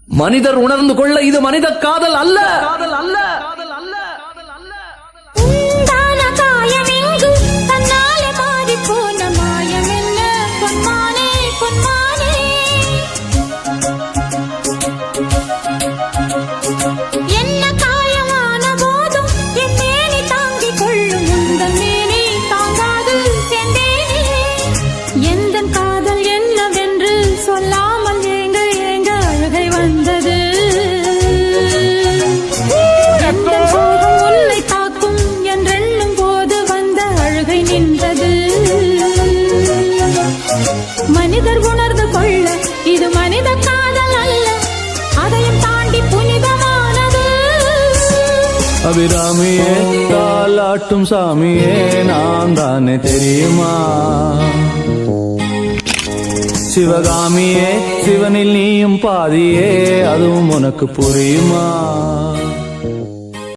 மனிதர் உணர்ந்து கொள்ள இது மனித காதல் அல்ல. உண்டான காயம் எங்கு தன்னாலே மாறி போன மாயம் என்ன பொன்மானே பொன்மானே. என்ன காயமான போதும் என் மேனி தாங்கிக் கொள்ளும் உந்தன் மேனி தாங்காது சென்றேனே. எந்தன் காதல் என்னவென்று சொல்லாமல் ஏங்க ஏங்க அழுகை வந்தது. எந்தன் சோகம் உன்னை தாக்கும் என்றெண்ணும் போது வந்த அழுகை நின்றது. மனிதர் உணர்ந்து கொள்ள இது மனித காதல் அல்ல, அதையும் தாண்டி புனிதமானது. அபிராமியே தாலாட்டும் சாமியே நான் தானே தெரியுமா. சிவகாமியே சிவனில் நீயும் பாதியே அதுவும் உனக்கு புரியுமா.